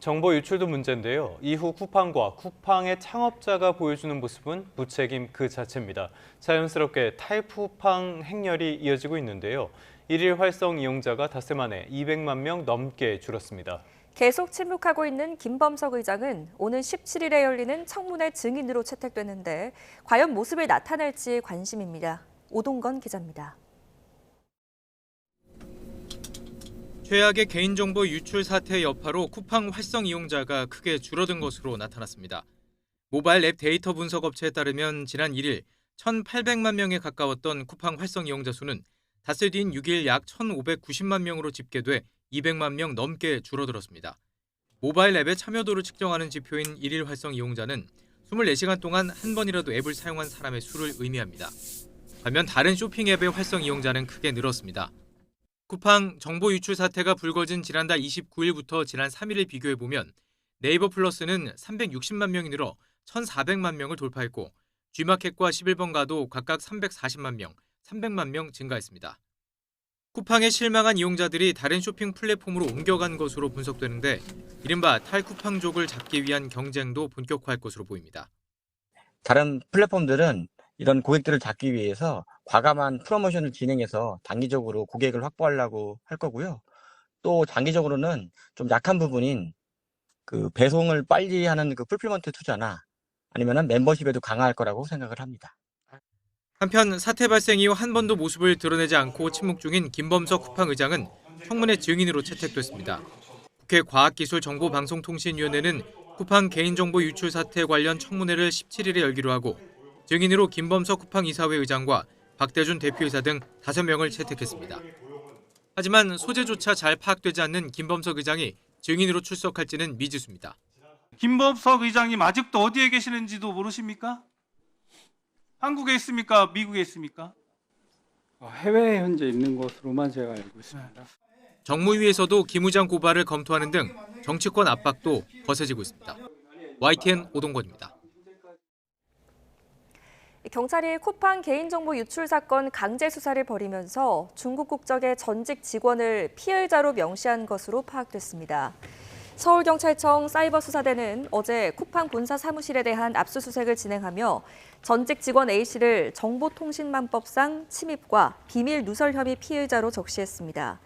정보 유출도 문제인데요. 이후 쿠팡과 쿠팡의 창업자가 보여주는 모습은 무책임 그 자체입니다. 자연스럽게 탈쿠팡 행렬이 이어지고 있는데요. 일일 활성 이용자가 닷새 만에 200만 명 넘게 줄었습니다. 계속 침묵하고 있는 김범석 의장은 오는 17일에 열리는 청문회 증인으로 채택됐는데 과연 모습을 나타낼지 관심입니다. 오동건 기자입니다. 최악의 개인정보 유출 사태 여파로 쿠팡 활성 이용자가 크게 줄어든 것으로 나타났습니다. 모바일 앱 데이터 분석 업체에 따르면 지난 1일 1,800만 명에 가까웠던 쿠팡 활성 이용자 수는 닷새 뒤인 6일 약 1,590만 명으로 집계돼 200만 명 넘게 줄어들었습니다. 모바일 앱의 참여도를 측정하는 지표인 1일 활성 이용자는 24시간 동안 한 번이라도 앱을 사용한 사람의 수를 의미합니다. 반면 다른 쇼핑 앱의 활성 이용자는 크게 늘었습니다. 쿠팡 정보 유출 사태가 불거진 지난달 29일부터 지난 3일을 비교해보면 네이버 플러스는 360만 명이 늘어 1,400만 명을 돌파했고 G마켓과 11번가도 각각 340만 명, 300만 명 증가했습니다. 쿠팡에 실망한 이용자들이 다른 쇼핑 플랫폼으로 옮겨간 것으로 분석되는데 이른바 탈쿠팡족을 잡기 위한 경쟁도 본격화할 것으로 보입니다. 다른 플랫폼들은 이런 고객들을 잡기 위해서 과감한 프로모션을 진행해서 단기적으로 고객을 확보하려고 할 거고요. 또 장기적으로는 좀 약한 부분인 그 배송을 빨리 하는 그 풀필먼트 투자나 아니면은 멤버십에도 강화할 거라고 생각을 합니다. 한편 사태 발생 이후 한 번도 모습을 드러내지 않고 침묵 중인 김범석 쿠팡 의장은 청문회 증인으로 채택됐습니다. 국회 과학기술정보방송통신위원회는 쿠팡 개인정보 유출 사태 관련 청문회를 17일에 열기로 하고 증인으로 김범석 쿠팡 이사회 의장과 박대준 대표이사 등 5명을 채택했습니다. 하지만 소재조차 잘 파악되지 않는 김범석 의장이 증인으로 출석할지는 미지수입니다. 김범석 의장님 아직도 어디에 계시는지도 모르십니까? 한국에 있습니까? 미국에 있습니까? 해외에 현재 있는 것으로만 제가 알고 있습니다. 정무위에서도 김 의장 고발을 검토하는 등 정치권 압박도 거세지고 있습니다. YTN 오동건입니다. 경찰이 쿠팡 개인정보 유출 사건 강제 수사를 벌이면서 중국 국적의 전직 직원을 피해자로 명시한 것으로 파악됐습니다. 서울경찰청 사이버수사대는 어제 쿠팡 본사 사무실에 대한 압수수색을 진행하며 전직 직원 A씨를 정보통신망법상 침입과 비밀 누설 혐의 피의자로 적시했습니다.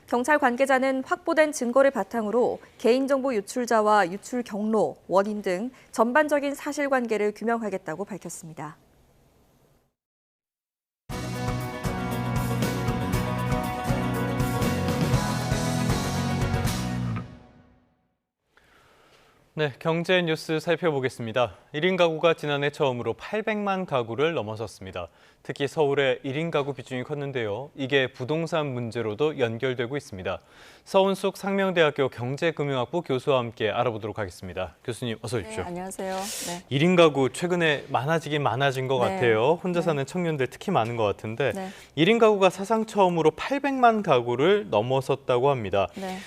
경찰 관계자는 확보된 증거를 바탕으로 개인정보 유출자와 유출 경로, 원인 등 전반적인 사실관계를 규명하겠다고 밝혔습니다. 네, 경제 뉴스 살펴보겠습니다. 1인 가구가 지난해 처음으로 800만 가구를 넘어섰습니다. 특히 서울의 1인 가구 비중이 컸는데요. 이게 부동산 문제로도 연결되고 있습니다. 서은숙 상명대학교 경제금융학부 교수와 함께 알아보도록 하겠습니다. 교수님 어서 오십시오. 네, 안녕하세요. 네. 1인 가구 최근에 많아진 것 네. 같아요. 혼자 네. 사는 청년들 특히 많은 것 같은데 네. 1인 가구가 사상 처음으로 800만 가구를 넘어섰다고 합니다. 네.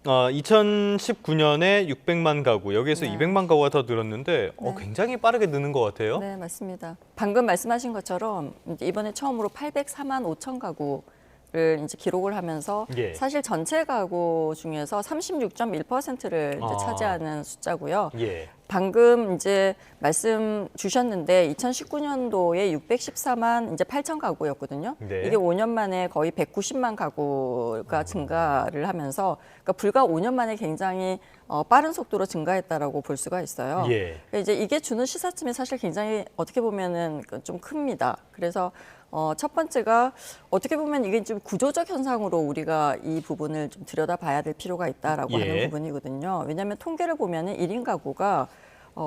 2019년에 600만 가구, 여기에서 네. 200만 가구가 더 늘었는데 네. 굉장히 빠르게 느는 것 같아요. 네, 맞습니다. 방금 말씀하신 것처럼 이번에 처음으로 804만 5천 가구를 이제 기록을 하면서 예. 사실 전체 가구 중에서 36.1%를 이제 차지하는 숫자고요. 예. 방금 이제 말씀 주셨는데 2019년도에 614만 이제 8천 가구였거든요. 네. 이게 5년 만에 거의 190만 가구가 증가를 하면서 그러니까 불과 5년 만에 굉장히 빠른 속도로 증가했다라고 볼 수가 있어요. 예. 그러니까 이제 이게 주는 시사점이 사실 굉장히 어떻게 보면은 좀 큽니다. 그래서 첫 번째가 어떻게 보면 이게 좀 구조적 현상으로 우리가 이 부분을 좀 들여다봐야 될 필요가 있다라고 예. 하는 부분이거든요. 왜냐하면 통계를 보면은 1인 가구가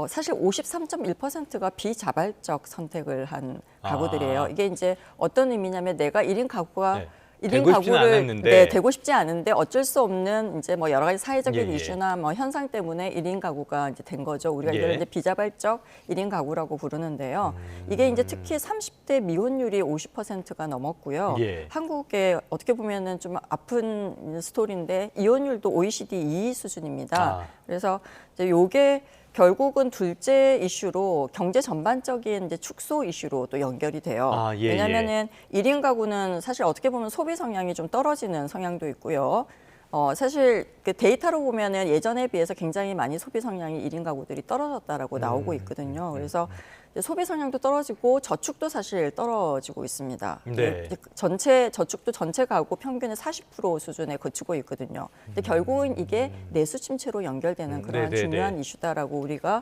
사실 53.1%가 비자발적 선택을 한 가구들이에요. 이게 이제 어떤 의미냐면 내가 1인 가구가 네. 1인 되고 싶진 가구를 않았는데. 되고 싶지 않은데 어쩔 수 없는 이제 뭐 여러 가지 사회적인 예, 예. 이슈나 뭐 현상 때문에 1인 가구가 이제 된 거죠. 우리가 예. 이걸 이제 비자발적 1인 가구라고 부르는데요. 이게 이제 특히 30대 미혼율이 50%가 넘었고요. 예. 한국에 어떻게 보면은 좀 아픈 스토리인데 이혼율도 OECD 2위 수준입니다. 그래서 이제 요게 결국은 둘째 이슈로 경제 전반적인 이제 축소 이슈로 또 연결이 돼요. 예, 왜냐하면은 1인 가구는 사실 어떻게 보면 소비 성향이 좀 떨어지는 성향도 있고요. 사실 그 데이터로 보면은 예전에 비해서 굉장히 많이 소비 성향이 1인 가구들이 떨어졌다라고 나오고 있거든요. 그래서 이제 소비 성향도 떨어지고 저축도 사실 떨어지고 있습니다. 네. 전체 저축도 전체 가구 평균의 40% 수준에 그치고 있거든요. 근데 결국은 이게 내수 침체로 연결되는 그런 네네네. 중요한 이슈다라고 우리가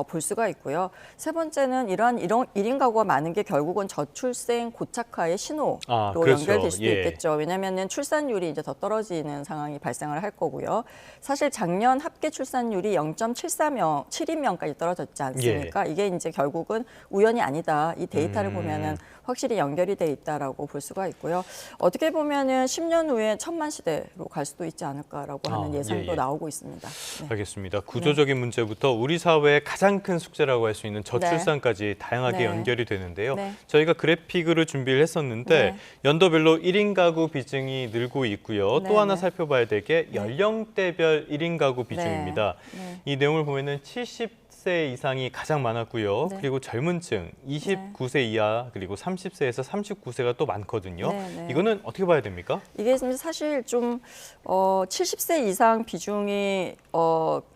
볼 수가 있고요. 세 번째는 이런 1인 가구가 많은 게 결국은 저출생 고착화의 신호로 그렇죠. 연결될 수도 예. 있겠죠. 왜냐하면은 출산율이 이제 더 떨어지는 상황이 발생을 할 거고요. 사실 작년 합계 출산율이 0.72명까지 떨어졌지 않습니까? 이게 이제 결국은 우연이 아니다. 이 데이터를 보면은 확실히 연결이 돼 있다라고 볼 수가 있고요. 어떻게 보면은 10년 후에 1000만 시대로 갈 수도 있지 않을까라고 하는 예상도 예. 나오고 있습니다. 네. 알겠습니다. 구조적인 문제부터 우리 사회의 가장 큰 숙제라고 할 수 있는 저출산까지 다양하게 네. 연결이 되는데요. 네. 저희가 그래픽으로 준비를 했었는데 네. 연도별로 1인 가구 비중이 늘고 있고요. 네, 또 하나 네. 살펴봐야 될 게 연령대별 1인 가구 비중입니다. 네. 이 내용을 보면은 70세 이상이 가장 많았고요. 네. 그리고 젊은 층 29세 이하 그리고 30세에서 39세가 또 많거든요. 네, 네. 이거는 어떻게 봐야 됩니까? 이게 사실 좀 70세 이상 비중이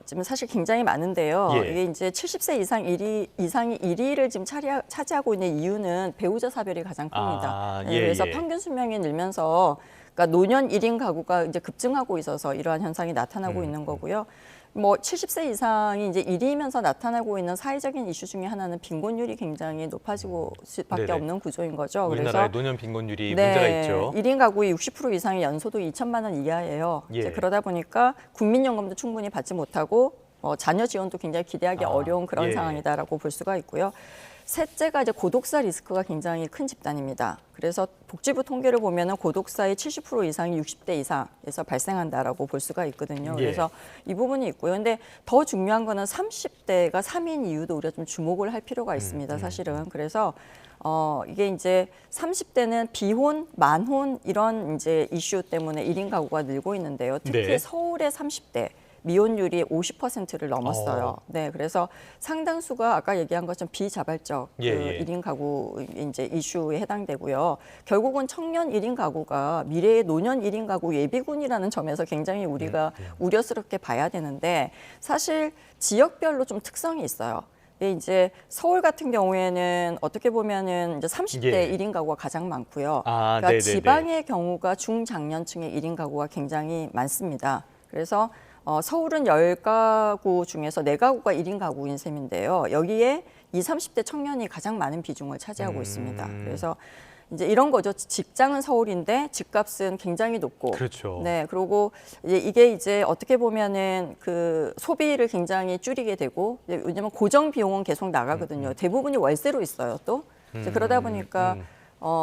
지금 사실 굉장히 많은데요. 예. 이게 이제 70세 이상이 1위를 지금 차지하고 있는 이유는 배우자 사별이 가장 큽니다. 예, 그래서 예. 평균 수명이 늘면서 그러니까 노년 1인 가구가 이제 급증하고 있어서 이러한 현상이 나타나고 있는 거고요. 뭐 70세 이상이 이제 1위면서 나타나고 있는 사회적인 이슈 중에 하나는 빈곤율이 굉장히 높아지고 수밖에 네네. 없는 구조인 거죠. 우리나라의 그래서 노년 빈곤율이 문제가 있죠. 1인 가구의 60% 이상의 연소득 2천만 원 이하예요. 예. 이제 그러다 보니까 국민연금도 충분히 받지 못하고 자녀 지원도 굉장히 기대하기 어려운 그런 예. 상황이다라고 볼 수가 있고요. 셋째가 이제 고독사 리스크가 굉장히 큰 집단입니다. 그래서 복지부 통계를 보면은 고독사의 70% 이상이 60대 이상에서 발생한다라고 볼 수가 있거든요. 예. 그래서 이 부분이 있고요. 근데 더 중요한 거는 30대가 3인 이유도 우리가 좀 주목을 할 필요가 있습니다. 사실은. 그래서 이게 이제 30대는 비혼, 만혼 이런 이제 이슈 때문에 1인 가구가 늘고 있는데요. 특히 네. 서울의 30대 미혼율이 50%를 넘었어요. 네, 그래서 상당수가 아까 얘기한 것처럼 비자발적 예, 그 예. 1인 가구 이제 이슈에 해당되고요. 결국은 청년 1인 가구가 미래의 노년 1인 가구 예비군이라는 점에서 굉장히 우리가 우려스럽게 봐야 되는데 사실 지역별로 좀 특성이 있어요. 이제 서울 같은 경우에는 어떻게 보면은 이제 30대 예. 1인 가구가 가장 많고요. 아, 그러니까 네네네. 지방의 경우가 중장년층의 1인 가구가 굉장히 많습니다. 그래서 서울은 10가구 중에서 4가구가 1인 가구인 셈인데요. 여기에 20, 30대 청년이 가장 많은 비중을 차지하고 있습니다. 그래서 이제 이런 거죠. 직장은 서울인데 집값은 굉장히 높고, 그렇죠. 네, 그리고 이게 이제 어떻게 보면은 그 소비를 굉장히 줄이게 되고, 왜냐면 고정 비용은 계속 나가거든요. 대부분이 월세로 있어요. 또 이제 그러다 보니까.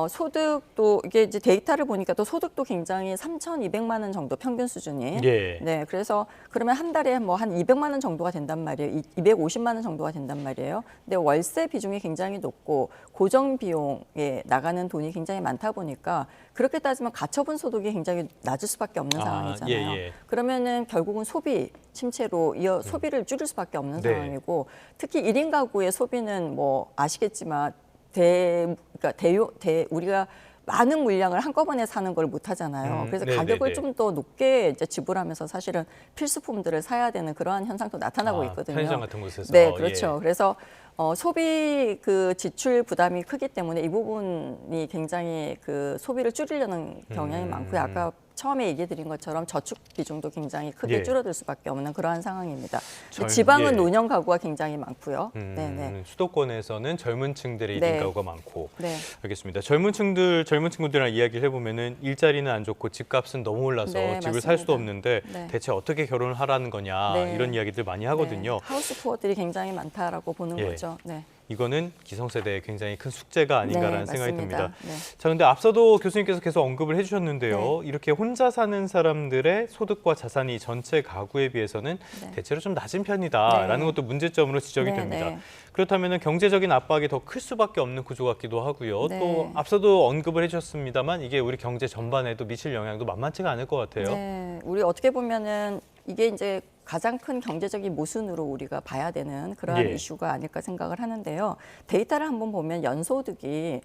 소득도 이게 이제 데이터를 보니까 또 소득도 굉장히 3,200만 원 정도 평균 수준이. 예. 네, 그래서 그러면 한 달에 뭐 한 200만 원 정도가 된단 말이에요. 250만 원 정도가 된단 말이에요. 근데 월세 비중이 굉장히 높고 고정 비용에 나가는 돈이 굉장히 많다 보니까 그렇게 따지면 가처분 소득이 굉장히 낮을 수밖에 없는 상황이잖아요. 예. 그러면은 결국은 소비 침체로 이어 소비를 줄일 수밖에 없는 네. 상황이고 특히 1인 가구의 소비는 뭐 아시겠지만 우리가 많은 물량을 한꺼번에 사는 걸 못 하잖아요. 그래서 네네네. 가격을 좀 더 높게 이제 지불하면서 사실은 필수품들을 사야 되는 그러한 현상도 나타나고 있거든요. 편의점 같은 곳에서. 네, 그렇죠. 그래서 소비 그 지출 부담이 크기 때문에 이 부분이 굉장히 그 소비를 줄이려는 경향이 많고요. 아까 처음에 얘기 드린 것처럼 저축 비중도 굉장히 크게 예. 줄어들 수밖에 없는 그러한 상황입니다. 젊- 지방은 예. 노년 가구가 굉장히 많고요. 네. 수도권에서는 젊은 층들의 네. 1인 가구가 많고. 네. 알겠습니다. 젊은 친구들이랑 이야기를 해보면은 일자리는 안 좋고 집값은 너무 올라서 네, 집을 살 수도 맞습니다. 없는데 네. 대체 어떻게 결혼을 하라는 거냐 네. 이런 이야기들 많이 하거든요. 네. 하우스 푸어들이 굉장히 많다라고 보는 예. 거죠. 네. 이거는 기성세대의 굉장히 큰 숙제가 아닌가라는 생각이 맞습니다. 듭니다. 네. 자, 근데 앞서도 교수님께서 계속 언급을 해주셨는데요. 이렇게 혼자 사는 사람들의 소득과 자산이 전체 가구에 비해서는 네. 대체로 좀 낮은 편이다라는 네. 것도 문제점으로 지적이 네, 됩니다. 네. 그렇다면 경제적인 압박이 더 클 수밖에 없는 구조 같기도 하고요. 네. 또 앞서도 언급을 해주셨습니다만 이게 우리 경제 전반에도 미칠 영향도 만만치가 않을 것 같아요. 네, 우리 어떻게 보면은 이게 이제 가장 큰 경제적인 모순으로 우리가 봐야 되는 그러한 예. 이슈가 아닐까 생각을 하는데요. 데이터를 한번 보면 연소득이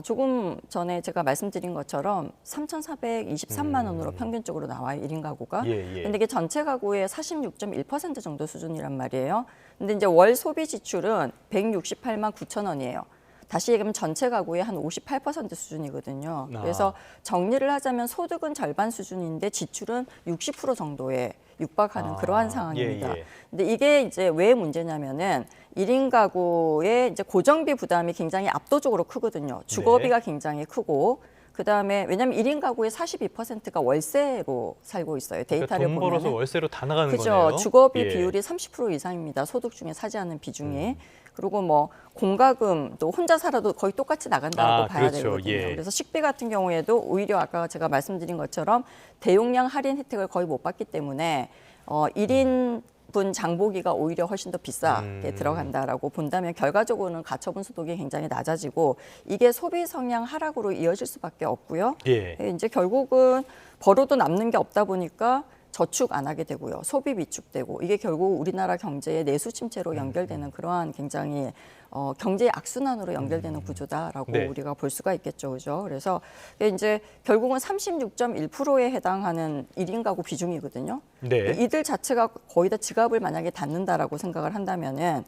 조금 전에 제가 말씀드린 것처럼 3,423만 원으로 평균적으로 나와요, 1인 가구가. 예, 예. 근데 이게 전체 가구의 46.1% 정도 수준이란 말이에요. 근데 이제 월 소비 지출은 168만 9천 원이에요. 다시 얘기하면 전체 가구의 한 58% 수준이거든요. 그래서 정리를 하자면 소득은 절반 수준인데 지출은 60% 정도에 육박하는 그러한 상황입니다. 예, 예. 근데 이게 이제 왜 문제냐면은 1인 가구의 이제 고정비 부담이 굉장히 압도적으로 크거든요. 주거비가 굉장히 크고 그다음에 왜냐하면 1인 가구의 42%가 월세로 살고 있어요. 데이터를 그러니까 돈 보면은. 벌어서 월세로 다 나가는 그죠. 거네요. 주거비 예. 비율이 30% 이상입니다. 소득 중에 차지하는 비중이. 그리고 뭐 공과금 또 혼자 살아도 거의 똑같이 나간다고 봐야 그렇죠. 되거든요. 예. 그래서 식비 같은 경우에도 오히려 아까 제가 말씀드린 것처럼 대용량 할인 혜택을 거의 못 받기 때문에 1인분 장보기가 오히려 훨씬 더 비싸게 들어간다라고 본다면 결과적으로는 가처분 소득이 굉장히 낮아지고 이게 소비 성향 하락으로 이어질 수밖에 없고요. 예. 이제 결국은 벌어도 남는 게 없다 보니까 저축 안 하게 되고요. 소비 위축되고 이게 결국 우리나라 경제의 내수 침체로 연결되는 그러한 굉장히 경제의 악순환으로 연결되는 구조다라고 네. 우리가 볼 수가 있겠죠. 그죠? 그래서 이게 이제 결국은 36.1%에 해당하는 1인 가구 비중이거든요. 네. 이들 자체가 거의 다 지갑을 만약에 닫는다라고 생각을 한다면은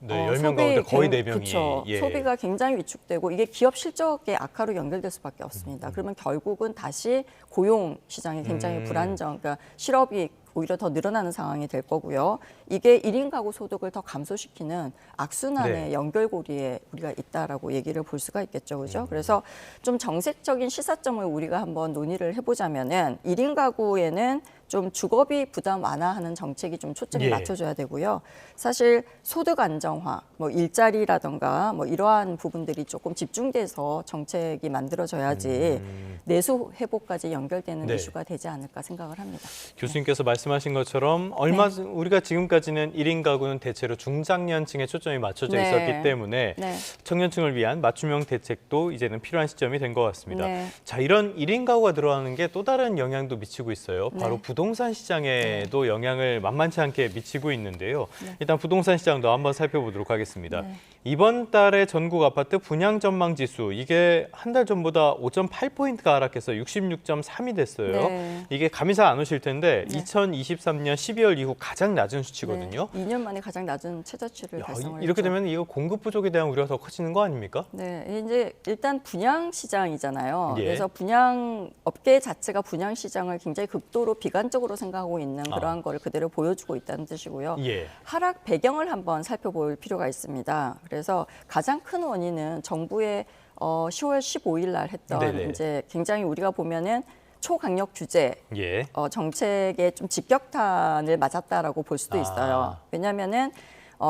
네, 10명 가운데 거의 4명이. 그쵸. 예. 소비가 굉장히 위축되고 이게 기업 실적의 악화로 연결될 수밖에 없습니다. 그러면 결국은 다시 고용 시장이 굉장히 불안정, 그러니까 실업이 오히려 더 늘어나는 상황이 될 거고요. 이게 1인 가구 소득을 더 감소시키는 악순환의 네. 연결고리에 우리가 있다라고 얘기를 볼 수가 있겠죠. 그죠? 그래서 좀 정책적인 시사점을 우리가 한번 논의를 해보자면은 1인 가구에는 좀 주거비 부담 완화하는 정책이 좀 초점이 예. 맞춰져야 되고요. 사실 소득 안정화, 뭐 일자리라던가 뭐 이러한 부분들이 조금 집중돼서 정책이 만들어져야지 내수 회복까지 연결되는 네. 이슈가 되지 않을까 생각을 합니다. 교수님께서 말씀하신 것처럼 우리가 지금까지는 1인 가구는 대체로 중장년층에 초점이 맞춰져 네. 있었기 때문에 네. 청년층을 위한 맞춤형 대책도 이제는 필요한 시점이 된 것 같습니다. 네. 자, 이런 1인 가구가 들어가는 게 또 다른 영향도 미치고 있어요. 바로 네. 부동산 시장에도 영향을 만만치 않게 미치고 있는데요. 네. 일단 부동산 시장도 한번 살펴보도록 하겠습니다. 네. 이번 달에 전국 아파트 분양 전망 지수 이게 한 달 전보다 5.8포인트가 하락해서 66.3이 됐어요. 네. 이게 감이 잘 안 오실 텐데 네. 2023년 12월 이후 가장 낮은 수치거든요. 네. 2년 만에 가장 낮은 최저치를 야, 달성을 이렇게 했죠. 되면 이거 공급 부족에 대한 우려가 더 커지는 거 아닙니까? 네, 이제 일단 분양 시장이잖아요. 예. 그래서 분양 업계 자체가 분양 시장을 굉장히 극도로 비관적으로 생각하고 있는 그러한 걸 그대로 보여주고 있다는 뜻이고요. 예. 하락 배경을 한번 살펴볼 필요가 있습니다. 그래서 가장 큰 원인은 정부의 10월 15일 날 했던 네네. 이제 굉장히 우리가 보면은 초강력 규제 예. 정책에 좀 직격탄을 맞았다라고 볼 수도 있어요. 왜냐하면은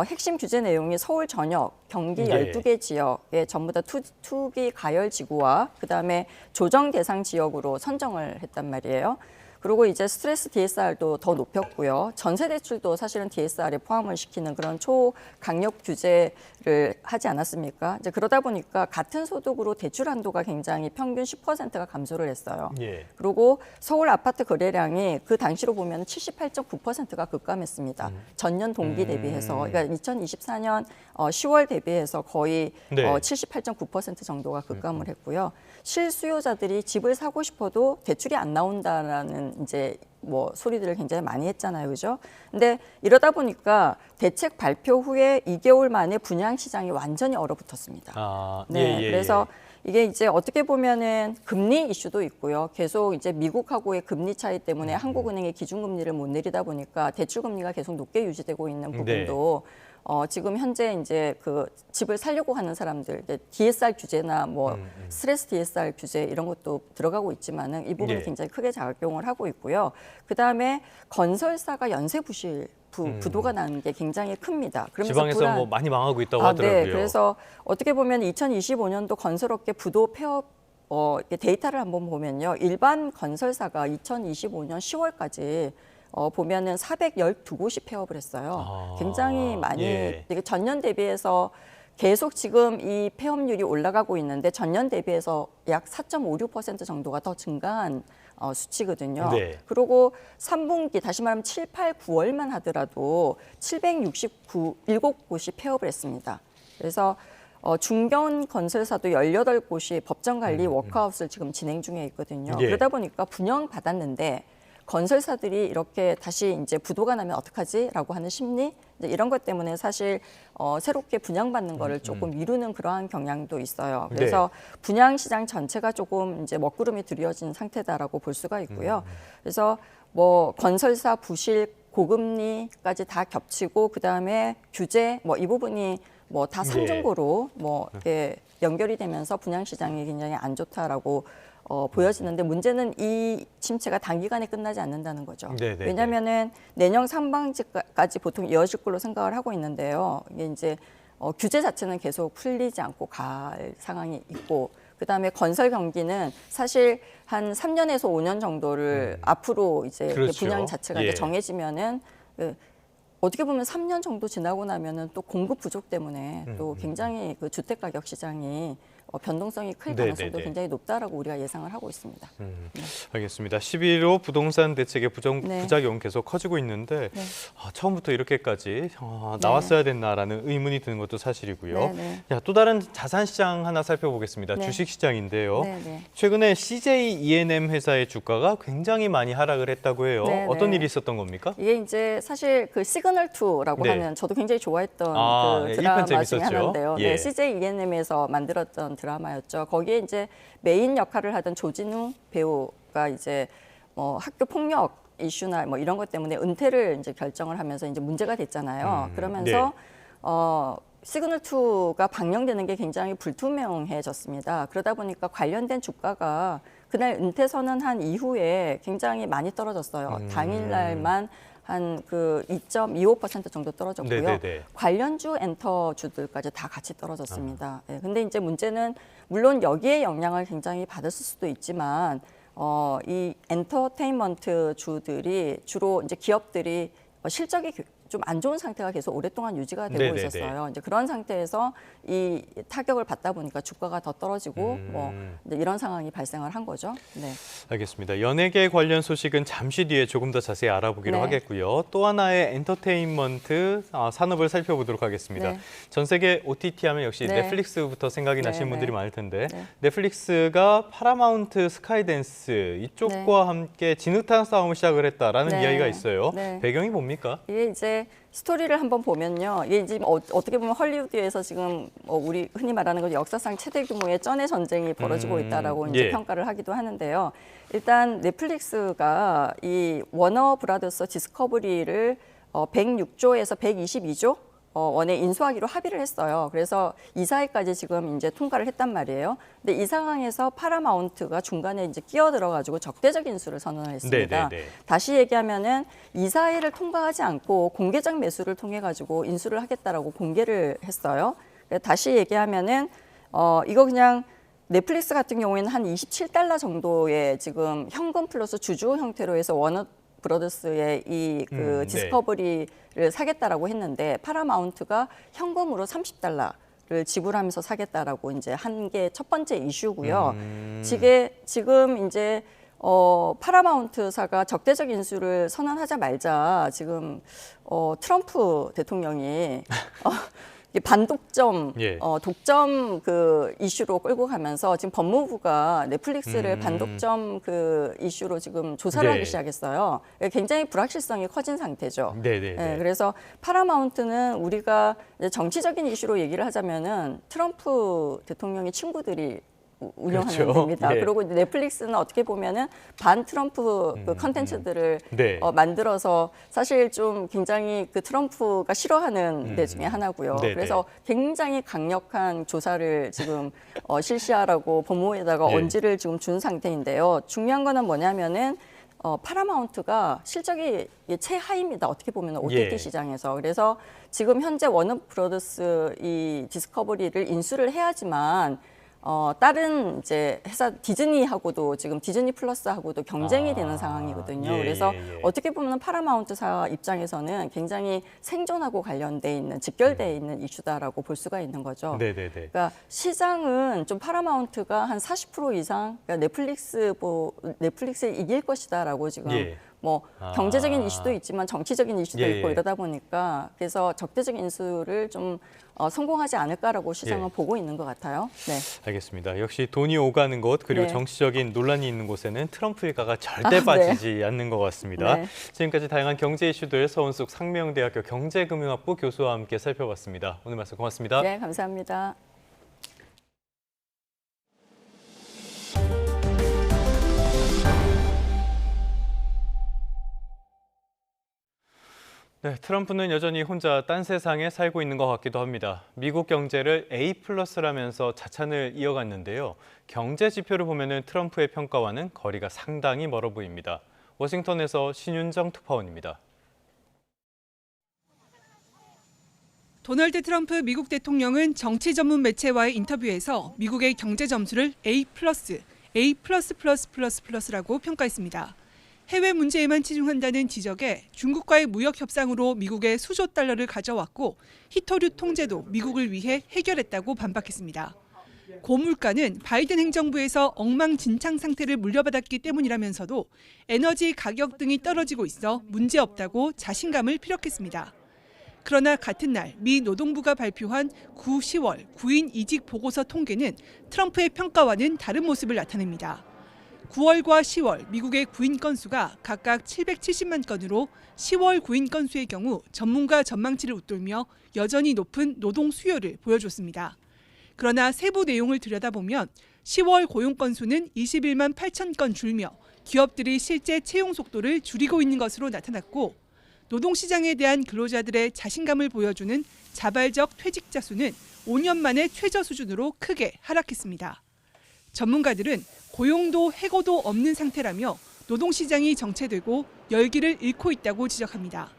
핵심 규제 내용이 서울 전역, 경기 예. 12개 지역에 전부 다 투기 가열 지구와 그다음에 조정 대상 지역으로 선정을 했단 말이에요. 그리고 이제 스트레스 DSR도 더 높였고요. 전세 대출도 사실은 DSR에 포함을 시키는 그런 초강력 규제를 하지 않았습니까? 이제 그러다 보니까 같은 소득으로 대출 한도가 굉장히 평균 10%가 감소를 했어요. 예. 그리고 서울 아파트 거래량이 그 당시로 보면 78.9%가 급감했습니다. 전년 동기 대비해서 그러니까 2024년 10월 대비해서 거의 네. 78.9% 정도가 급감을 했고요. 실수요자들이 집을 사고 싶어도 대출이 안 나온다라는 이제 뭐 소리들을 굉장히 많이 했잖아요, 그죠? 근데 이러다 보니까 대책 발표 후에 2개월 만에 분양 시장이 완전히 얼어붙었습니다. 네, 그래서 이게 이제 어떻게 보면은 금리 이슈도 있고요. 계속 이제 미국하고의 금리 차이 때문에 한국은행이 기준금리를 못 내리다 보니까 대출금리가 계속 높게 유지되고 있는 부분도 지금 현재 이제 그 집을 살려고 하는 사람들, DSR 규제나 뭐 스트레스 DSR 규제 이런 것도 들어가고 있지만은 이 부분이 예. 굉장히 크게 작용을 하고 있고요. 그 다음에 건설사가 연쇄 부실 부도가 나는 게 굉장히 큽니다. 그러면서 지방에서 뭐 많이 망하고 있다고 네, 하더라고요. 그래서 어떻게 보면 2025년도 건설업계 부도 폐업 이렇게 데이터를 한번 보면요. 일반 건설사가 2025년 10월까지 보면은 412곳이 폐업을 했어요. 굉장히 많이 예. 이게 전년 대비해서 계속 지금 이 폐업률이 올라가고 있는데 전년 대비해서 약 4.56% 정도가 더 증가한 수치거든요. 네. 그리고 3분기 다시 말하면 7, 8, 9월만 하더라도 767곳이 폐업을 했습니다. 그래서 중견 건설사도 18곳이 법정 관리 워크아웃을 지금 진행 중에 있거든요. 예. 그러다 보니까 분양 받았는데 건설사들이 이렇게 다시 이제 부도가 나면 어떡하지라고 하는 심리 이제 이런 것 때문에 사실 새롭게 분양받는 거를 조금 미루는 그러한 경향도 있어요. 그래서 분양 시장 전체가 조금 이제 먹구름이 드리워진 상태다라고 볼 수가 있고요. 그래서 뭐 건설사 부실 고금리까지 다 겹치고 그다음에 규제 뭐 이 부분이 뭐 다 상중고로 뭐 이렇게 연결이 되면서 분양 시장이 굉장히 안 좋다라고 보여지는데 문제는 이 침체가 단기간에 끝나지 않는다는 거죠. 네네네. 왜냐하면은 내년 상반기까지 보통 이어질 걸로 생각을 하고 있는데요. 이게 이제 규제 자체는 계속 풀리지 않고 갈 상황이 있고 그다음에 건설 경기는 사실 한 3년에서 5년 정도를 앞으로 이제 그렇죠. 분양 자체가 예. 이제 정해지면은 어떻게 보면 3년 정도 지나고 나면은 또 공급 부족 때문에 또 굉장히 그 주택 가격 시장이 변동성이 클 가능성도 네네네. 굉장히 높다라고 우리가 예상을 하고 있습니다. 알겠습니다. 11호 부동산 대책의 네. 부작용 계속 커지고 있는데 네. 처음부터 이렇게까지 나왔어야 됐나라는 의문이 드는 것도 사실이고요. 네, 네. 자, 또 다른 자산 시장 하나 살펴보겠습니다. 네. 주식 시장인데요. 네, 네. 최근에 CJ E&M 회사의 주가가 굉장히 많이 하락을 했다고 해요. 네, 어떤 네. 일이 있었던 겁니까? 이게 이제 사실 그 시그널2라고 네. 하는 저도 굉장히 좋아했던 아, 그 네, 드라마 1편 중에 재밌었죠. 하나인데요. 예. 네, CJ E&M에서 만들었던 드라마였죠. 거기에 이제 메인 역할을 하던 조진웅 배우가 이제 학교 폭력 이슈나 뭐 이런 것 때문에 은퇴를 이제 결정을 하면서 이제 문제가 됐잖아요. 그러면서 시그널2가 방영되는 게 굉장히 불투명해졌습니다. 그러다 보니까 관련된 주가가 그날 은퇴 선언한 이후에 굉장히 많이 떨어졌어요. 당일날만 한 그 2.25% 정도 떨어졌고요. 네네네. 관련주 엔터주들까지 다 같이 떨어졌습니다. 예, 근데 이제 문제는 물론 여기에 영향을 굉장히 받았을 수도 있지만 이 엔터테인먼트 주들이 주로 이제 기업들이 실적이 좀 안 좋은 상태가 계속 오랫동안 유지가 되고 네네네. 있었어요. 이제 그런 상태에서 이 타격을 받다 보니까 주가가 더 떨어지고 뭐 이제 이런 상황이 발생을 한 거죠. 네. 알겠습니다. 연예계 관련 소식은 잠시 뒤에 조금 더 자세히 알아보기로 네. 하겠고요. 또 하나의 엔터테인먼트 산업을 살펴보도록 하겠습니다. 네. 전 세계 OTT 하면 역시 네. 넷플릭스부터 생각이 네, 나시는 네. 분들이 많을 텐데 네. 넷플릭스가 파라마운트 스카이댄스 이쪽과 함께 진흙탕 싸움을 시작을 했다라는 네. 이야기가 있어요. 네. 배경이 뭡니까? 이게 이제 스토리를 한번 보면요. 이게 지금 어떻게 보면 헐리우드에서 지금 우리 흔히 말하는 거 역사상 최대 규모의 쩐의 전쟁이 벌어지고 있다라고 이제 예. 평가를 하기도 하는데요. 일단 넷플릭스가 이 워너 브라더스 디스커버리를 106조에서 122조 원에 인수하기로 합의를 했어요. 그래서 이사회까지 지금 이제 통과를 했단 말이에요. 근데 이 상황에서 파라마운트가 중간에 이제 끼어들어가지고 적대적 인수를 선언을 했습니다. 네네네. 다시 얘기하면은 이사회를 통과하지 않고 공개적 매수를 통해 가지고 인수를 하겠다라고 공개를 했어요. 다시 얘기하면은 이거 그냥 넷플릭스 같은 경우에는 한 27달러 정도의 지금 현금 플러스 주주 형태로 해서 워너 브라더스의 이 그 디스커버리를 사겠다라고 했는데 파라마운트가 현금으로 30달러를 지불하면서 사겠다라고 이제 한 게 첫 번째 이슈고요. 지금 이제 파라마운트사가 적대적 인수를 선언하자마자 지금 트럼프 대통령이 반독점, 예. 독점 그 이슈로 끌고 가면서 지금 법무부가 넷플릭스를 반독점 그 이슈로 지금 조사를 네. 하기 시작했어요. 굉장히 불확실성이 커진 상태죠. 네네네. 예, 그래서 파라마운트는 우리가 이제 정치적인 이슈로 얘기를 하자면은 트럼프 대통령의 친구들이 운영하는 그렇죠. 데입니다. 예. 그리고 이제 넷플릭스는 어떻게 보면은 반 트럼프 그 컨텐츠들을 네. 만들어서 사실 좀 굉장히 그 트럼프가 싫어하는 데 중에 하나고요. 네네. 그래서 굉장히 강력한 조사를 지금 실시하라고 법무부에다가 예. 언지를 지금 준 상태인데요. 중요한 거는 뭐냐면은 파라마운트가 실적이 최하입니다. 어떻게 보면 OTT 예. 시장에서. 그래서 지금 현재 워너브라더스 이 디스커버리를 인수를 해야지만 다른 이제 회사 디즈니하고도 지금 디즈니 플러스하고도 경쟁이 되는 상황이거든요. 예, 그래서 예. 어떻게 보면 파라마운트사 입장에서는 굉장히 생존하고 관련돼 있는 직결돼 있는 이슈다라고 볼 수가 있는 거죠. 네네네. 그러니까 시장은 좀 파라마운트가 한 40% 이상 그러니까 넷플릭스에 이길 것이다라고 지금 예. 뭐 경제적인 이슈도 있지만 정치적인 이슈도 예, 있고 예. 이러다 보니까 그래서 적대적 인수를 좀 성공하지 않을까라고 시장은 예. 보고 있는 것 같아요. 네. 알겠습니다. 역시 돈이 오가는 곳 그리고 네. 정치적인 논란이 있는 곳에는 트럼프 일가가 절대 네. 빠지지 않는 것 같습니다. 네. 지금까지 다양한 경제 이슈들 서은숙 상명대학교 경제금융학부 교수와 함께 살펴봤습니다. 오늘 말씀 고맙습니다. 네, 감사합니다. 네, 트럼프는 여전히 혼자 딴 세상에 살고 있는 것 같기도 합니다. 미국 경제를 A+라면서 자찬을 이어갔는데요. 경제 지표를 보면 트럼프의 평가와는 거리가 상당히 멀어 보입니다. 워싱턴에서 신윤정 특파원입니다. 도널드 트럼프 미국 대통령은 정치 전문 매체와의 인터뷰에서 미국의 경제 점수를 A+, A+++++라고 평가했습니다. 해외 문제에만 치중한다는 지적에 중국과의 무역 협상으로 미국의 수조 달러를 가져왔고 희토류 통제도 미국을 위해 해결했다고 반박했습니다. 고물가는 바이든 행정부에서 엉망진창 상태를 물려받았기 때문이라면서도 에너지 가격 등이 떨어지고 있어 문제없다고 자신감을 피력했습니다. 그러나 같은 날 미 노동부가 발표한 9, 10월 구인 이직 보고서 통계는 트럼프의 평가와는 다른 모습을 나타냅니다. 9월과 10월 미국의 구인 건수가 각각 770만 건으로 10월 구인 건수의 경우 전문가 전망치를 웃돌며 여전히 높은 노동 수요를 보여줬습니다. 그러나 세부 내용을 들여다보면 10월 고용 건수는 21만 8천 건 줄며 기업들이 실제 채용 속도를 줄이고 있는 것으로 나타났고 노동시장에 대한 근로자들의 자신감을 보여주는 자발적 퇴직자 수는 5년 만에 최저 수준으로 크게 하락했습니다. 전문가들은 고용도 해고도 없는 상태라며 노동시장이 정체되고 열기를 잃고 있다고 지적합니다.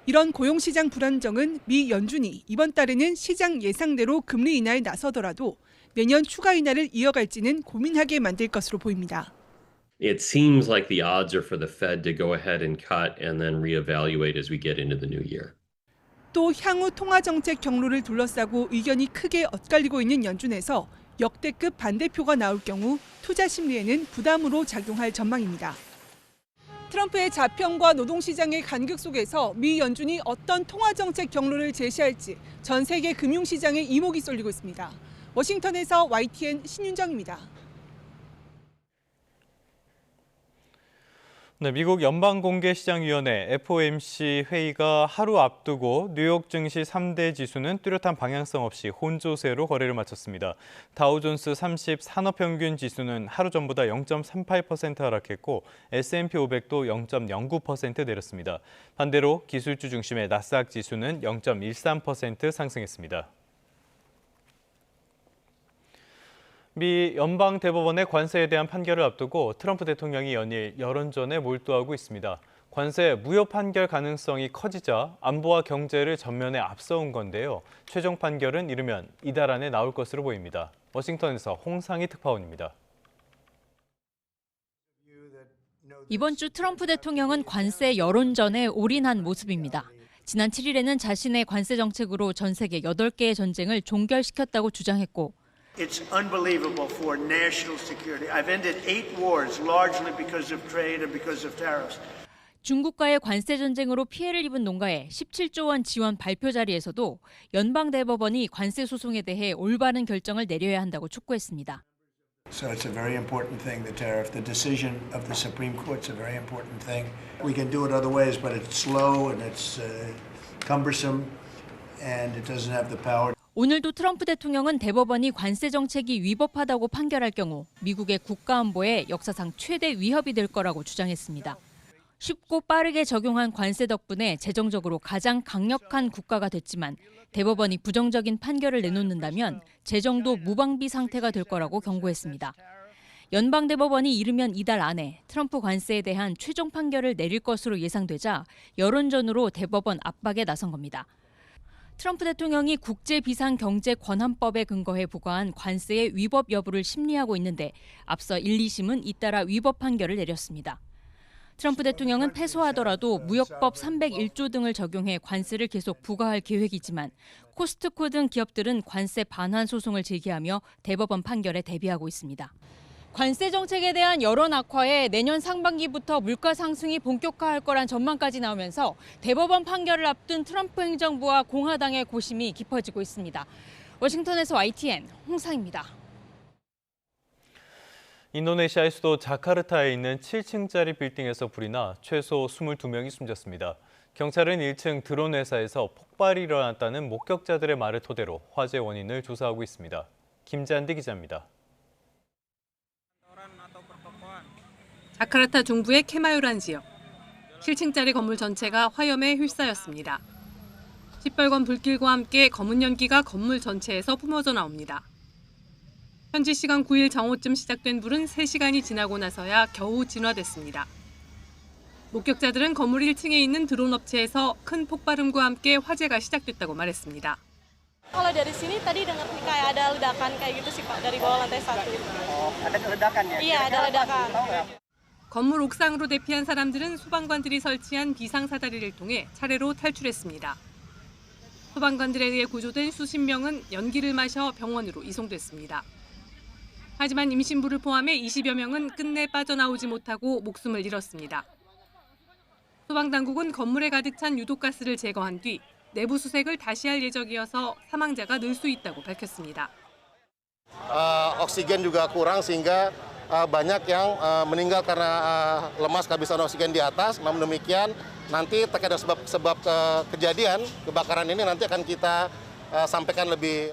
이런 고용시장 불안정은 미 연준이 이번 달에는 시장 예상대로 금리 인하에 나서더라도 내년 추가 인하를 이어갈지는 고민하게 만들 것으로 보입니다. It seems like the odds are for the Fed to go ahead and cut and then reevaluate as we get into the new year. 또 향후 통화정책 경로를 둘러싸고 의견이 크게 엇갈리고 있는 연준에서 역대급 반대표가 나올 경우 투자 심리에는 부담으로 작용할 전망입니다. 트럼프의 자평과 노동시장의 간극 속에서 미 연준이 어떤 통화정책 경로를 제시할지 전 세계 금융시장에 이목이 쏠리고 있습니다. 워싱턴에서 YTN 신윤정입니다. 네, 미국 연방공개시장위원회 FOMC 회의가 하루 앞두고 뉴욕 증시 3대 지수는 뚜렷한 방향성 없이 혼조세로 거래를 마쳤습니다. 다우존스 30 산업평균 지수는 하루 전보다 0.38% 하락했고 S&P 500도 0.09% 내렸습니다. 반대로 기술주 중심의 나스닥 지수는 0.13% 상승했습니다. 미 연방대법원의 관세에 대한 판결을 앞두고 트럼프 대통령이 연일 여론전에 몰두하고 있습니다. 관세 무효 판결 가능성이 커지자 안보와 경제를 전면에 앞서온 건데요. 최종 판결은 이르면 이달 안에 나올 것으로 보입니다. 워싱턴에서 홍상희 특파원입니다. 이번 주 트럼프 대통령은 관세 여론전에 올인한 모습입니다. 지난 7일에는 자신의 관세 정책으로 전 세계 8개의 전쟁을 종결시켰다고 주장했고 It's unbelievable for national security. I've ended 8 wars largely because of trade and because of tariffs. 중국과의 관세 전쟁으로 피해를 입은 농가에 17조 원 지원 발표 자리에서도 연방 대법원이 관세 소송에 대해 올바른 결정을 내려야 한다고 촉구했습니다. So it's a very important thing, the tariff. The decision of the Supreme Court's a very important thing. We can do it other ways, but it's slow and it's cumbersome and it doesn't have the power. 오늘도 트럼프 대통령은 대법원이 관세 정책이 위법하다고 판결할 경우 미국의 국가안보에 역사상 최대 위협이 될 거라고 주장했습니다. 쉽고 빠르게 적용한 관세 덕분에 재정적으로 가장 강력한 국가가 됐지만 대법원이 부정적인 판결을 내놓는다면 재정도 무방비 상태가 될 거라고 경고했습니다. 연방대법원이 이르면 이달 안에 트럼프 관세에 대한 최종 판결을 내릴 것으로 예상되자 여론전으로 대법원 압박에 나선 겁니다. 트럼프 대통령이 국제비상경제권한법에 근거해 부과한 관세의 위법 여부를 심리하고 있는데 앞서 1, 2심은 잇따라 위법 판결을 내렸습니다. 트럼프 대통령은 패소하더라도 무역법 301조 등을 적용해 관세를 계속 부과할 계획이지만 코스트코 등 기업들은 관세 반환 소송을 제기하며 대법원 판결에 대비하고 있습니다. 관세 정책에 대한 여론 악화에 내년 상반기부터 물가 상승이 본격화할 거란 전망까지 나오면서 대법원 판결을 앞둔 트럼프 행정부와 공화당의 고심이 깊어지고 있습니다. 워싱턴에서 YTN 홍상입니다. 인도네시아의 수도 자카르타에 있는 7층짜리 빌딩에서 불이 나 최소 22명이 숨졌습니다. 경찰은 1층 드론 회사에서 폭발이 일어났다는 목격자들의 말을 토대로 화재 원인을 조사하고 있습니다. 김잔디 기자입니다. 자카르타 중부의 케마요란 지역. 7층짜리 건물 전체가 화염에 휩싸였습니다. 시뻘건 불길과 함께 검은 연기가 건물 전체에서 뿜어져 나옵니다. 현지 시간 9일 정오쯤 시작된 불은 3시간이 지나고 나서야 겨우 진화됐습니다. 목격자들은 건물 1층에 있는 드론 업체에서 큰 폭발음과 함께 화재가 시작됐다고 말했습니다. Kalau dari sini tadi dengar kayak ada ledakan kayak gitu sih Pak dari bawah lantai 1. Ada ledakan ya? Iya, ada ledakan. 건물 옥상으로 대피한 사람들은 소방관들이 설치한 비상사다리를 통해 차례로 탈출했습니다. 소방관들에 의해 구조된 수십 명은 연기를 마셔 병원으로 이송됐습니다. 하지만 임신부를 포함해 20여 명은 끝내 빠져나오지 못하고 목숨을 잃었습니다. 소방당국은 건물에 가득 찬 유독가스를 제거한 뒤 내부 수색을 다시 할 예정이어서 사망자가 늘 수 있다고 밝혔습니다. Oksigen juga kurang sehingga banyak yang meninggal karena lemas kehabisan oksigen di atas. Namun demikian nanti terkait dengan sebab kejadian kebakaran ini nanti akan kita sampaikan lebih.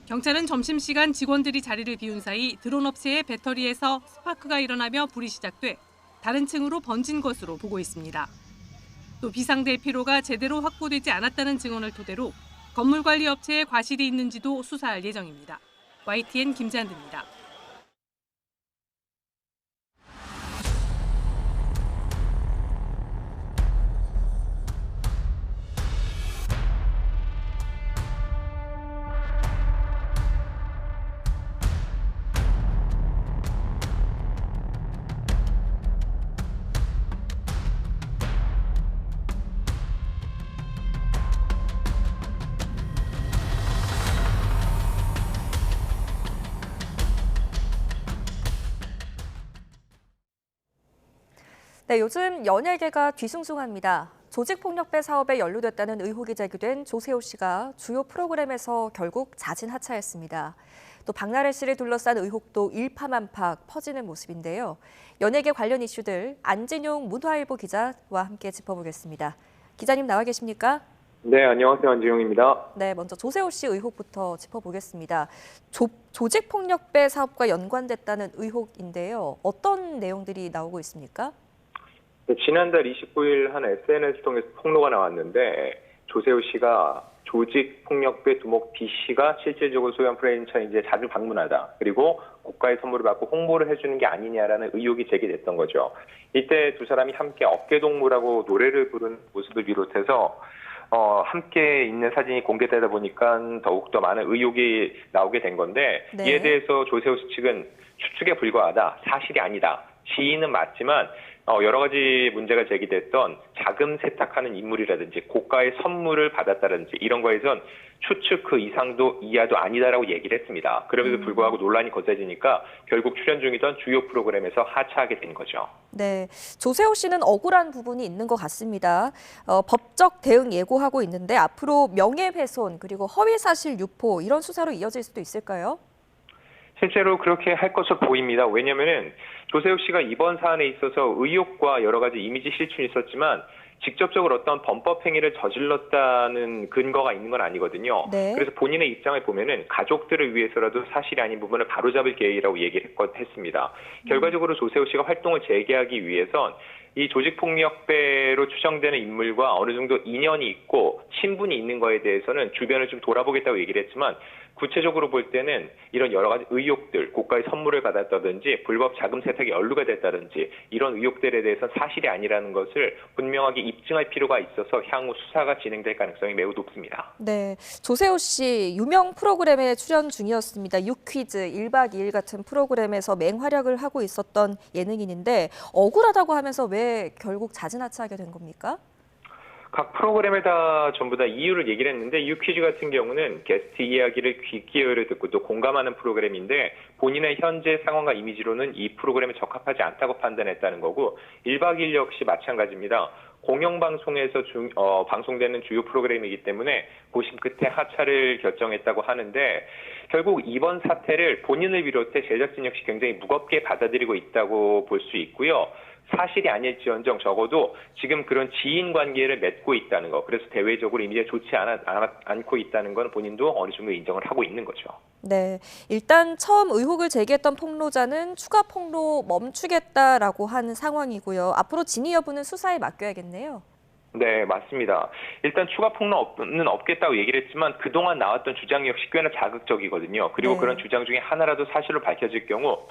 경찰은 점심시간 직원들이 자리를 비운 사이 드론 업체의 배터리에서 스파크가 일어나며 불이 시작돼 다른 층으로 번진 것으로 보고 있습니다. 또 비상대피로가 제대로 확보되지 않았다는 증언을 토대로 건물관리업체에 과실이 있는지도 수사할 예정입니다. YTN 김잔드입니다. 네, 요즘 연예계가 뒤숭숭합니다. 조직폭력배 사업에 연루됐다는 의혹이 제기된 조세호 씨가 주요 프로그램에서 결국 자진 하차했습니다. 또 박나래 씨를 둘러싼 의혹도 일파만파 퍼지는 모습인데요. 연예계 관련 이슈들 안진용 문화일보 기자와 함께 짚어보겠습니다. 기자님 나와 계십니까? 네, 안녕하세요. 안진용입니다. 네, 먼저 조세호 씨 의혹부터 짚어보겠습니다. 조직폭력배 사업과 연관됐다는 의혹인데요. 어떤 내용들이 나오고 있습니까? 네, 지난달 29일 한 SNS 통해서 폭로가 나왔는데 조세호 씨가 조직폭력배 두목 B 씨가 실질적으로 소유한 프랜차이즈에 자주 방문하다. 그리고 고가의 선물을 받고 홍보를 해주는 게 아니냐라는 의혹이 제기됐던 거죠. 이때 두 사람이 함께 어깨동무라고 노래를 부른 모습을 비롯해서 함께 있는 사진이 공개되다 보니까 더욱더 많은 의혹이 나오게 된 건데 네. 이에 대해서 조세호 씨 측은 추측에 불과하다. 사실이 아니다. 지인은 맞지만 여러 가지 문제가 제기됐던 자금 세탁하는 인물이라든지 고가의 선물을 받았다든지 이런 거에선 추측 그 이상도 이하도 아니다라고 얘기를 했습니다. 그럼에도 불구하고 논란이 거세지니까 결국 출연 중이던 주요 프로그램에서 하차하게 된 거죠. 네, 조세호 씨는 억울한 부분이 있는 것 같습니다. 법적 대응 예고하고 있는데 앞으로 명예훼손 그리고 허위사실 유포 이런 수사로 이어질 수도 있을까요? 실제로 그렇게 할 것으로 보입니다. 왜냐하면 조세호 씨가 이번 사안에 있어서 의혹과 여러 가지 이미지 실춘이 있었지만 직접적으로 어떤 범법 행위를 저질렀다는 근거가 있는 건 아니거든요. 네. 그래서 본인의 입장을 보면은 가족들을 위해서라도 사실이 아닌 부분을 바로잡을 계획이라고 얘기를 했습니다. 결과적으로 조세호 씨가 활동을 재개하기 위해선 이 조직폭력배로 추정되는 인물과 어느 정도 인연이 있고 친분이 있는 거에 대해서는 주변을 좀 돌아보겠다고 얘기를 했지만 구체적으로 볼 때는 이런 여러 가지 의혹들, 고가의 선물을 받았다든지 불법 자금 세탁에 연루가 됐다든지 이런 의혹들에 대해서는 사실이 아니라는 것을 분명하게 입증할 필요가 있어서 향후 수사가 진행될 가능성이 매우 높습니다. 네, 조세호 씨 유명 프로그램에 출연 중이었습니다. 유퀴즈, 1박 2일 같은 프로그램에서 맹활약을 하고 있었던 예능인인데 억울하다고 하면서 왜 결국 자진 하차하게 된 겁니까? 각 프로그램에다 전부 다 이유를 얘기를 했는데 유퀴즈 같은 경우는 게스트 이야기를 귀 기울여 듣고 또 공감하는 프로그램인데 본인의 현재 상황과 이미지로는 이 프로그램에 적합하지 않다고 판단했다는 거고 1박 2일 역시 마찬가지입니다. 공영방송에서 방송되는 주요 프로그램이기 때문에 고심 끝에 하차를 결정했다고 하는데 결국 이번 사태를 본인을 비롯해 제작진 역시 굉장히 무겁게 받아들이고 있다고 볼 수 있고요. 사실이 아닐지언정 적어도 지금 그런 지인 관계를 맺고 있다는 거, 그래서 대외적으로 이미지가 좋지 않고 있다는 건 본인도 어느 정도 인정을 하고 있는 거죠. 네, 일단 처음 의혹을 제기했던 폭로자는 추가 폭로 멈추겠다라고 하는 상황이고요. 앞으로 진위 여부는 수사에 맡겨야겠네요. 네, 맞습니다. 일단 추가 폭로는 없겠다고 얘기를 했지만 그동안 나왔던 주장 역시 꽤나 자극적이거든요. 그리고 그런 주장 중에 하나라도 사실로 밝혀질 경우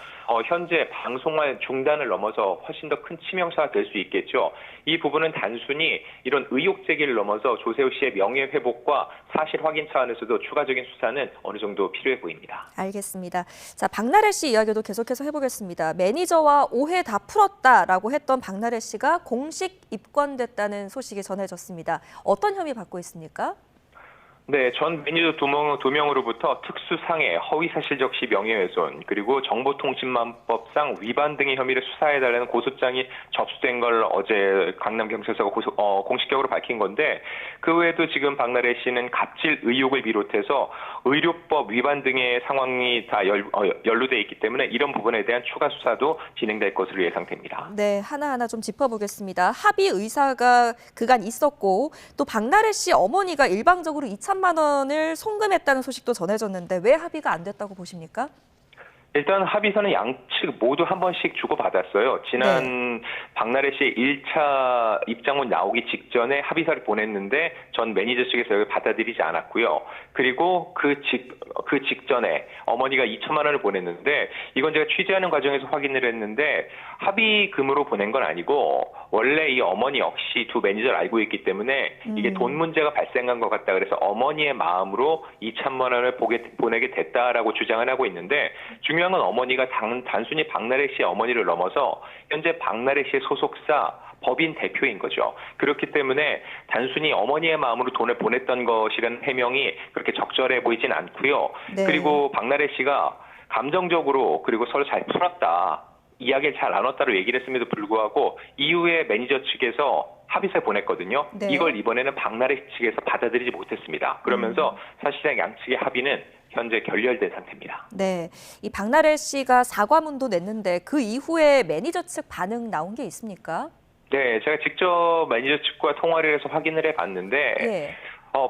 현재 방송할 중단을 넘어서 훨씬 더 큰 치명사가 될 수 있겠죠. 이 부분은 단순히 이런 의혹 제기를 넘어서 조세호 씨의 명예 회복과 사실 확인 차원에서도 추가적인 수사는 어느 정도 필요해 보입니다. 알겠습니다. 자, 박나래 씨 이야기도 계속해서 해보겠습니다. 매니저와 오해 다 풀었다라고 했던 박나래 씨가 공식 입건됐다는 소식이 전해졌습니다. 어떤 혐의 받고 있습니까? 네, 전 매니저 두 명으로부터 특수상해, 허위사실적 시 명예훼손, 그리고 정보통신망법상 위반 등의 혐의를 수사해달라는 고소장이 접수된 걸 어제 강남경찰서가 공식적으로 밝힌 건데 그 외에도 지금 박나래 씨는 갑질 의혹을 비롯해서 의료법 위반 등의 상황이 다 연루돼 있기 때문에 이런 부분에 대한 추가 수사도 진행될 것으로 예상됩니다. 네, 하나하나 좀 짚어보겠습니다. 합의 의사가 그간 있었고 또 박나래 씨 어머니가 일방적으로 2천만 원을 송금했다는 소식도 전해졌는데 왜 합의가 안 됐다고 보십니까? 일단 합의서는 양측 모두 한 번씩 주고받았어요. 지난 박나래 씨의 1차 입장문 나오기 직전에 합의서를 보냈는데 전 매니저 측에서 여기 받아들이지 않았고요. 그리고 그 직전에 어머니가 2천만 원을 보냈는데 이건 제가 취재하는 과정에서 확인을 했는데 합의금으로 보낸 건 아니고 원래 이 어머니 역시 두 매니저를 알고 있기 때문에 이게 돈 문제가 발생한 것 같다 그래서 어머니의 마음으로 2천만 원을 보내게 됐다라고 주장을 하고 있는데 중요한 건 어머니가 단순히 박나래 씨의 어머니를 넘어서 현재 박나래 씨의 소속사 법인 대표인 거죠. 그렇기 때문에 단순히 어머니의 마음으로 돈을 보냈던 것이라는 해명이 그렇게 적절해 보이진 않고요. 네. 그리고 박나래 씨가 감정적으로 그리고 서로 잘 풀었다. 이야기를 잘 나눴다고 얘기를 했음에도 불구하고 이후에 매니저 측에서 합의서를 보냈거든요. 네. 이걸 이번에는 박나래 측에서 받아들이지 못했습니다. 그러면서 사실상 양측의 합의는 현재 결렬된 상태입니다. 네, 이 박나래 씨가 사과문도 냈는데 그 이후에 매니저 측 반응 나온 게 있습니까? 네, 제가 직접 매니저 측과 통화를 해서 확인을 해봤는데 예.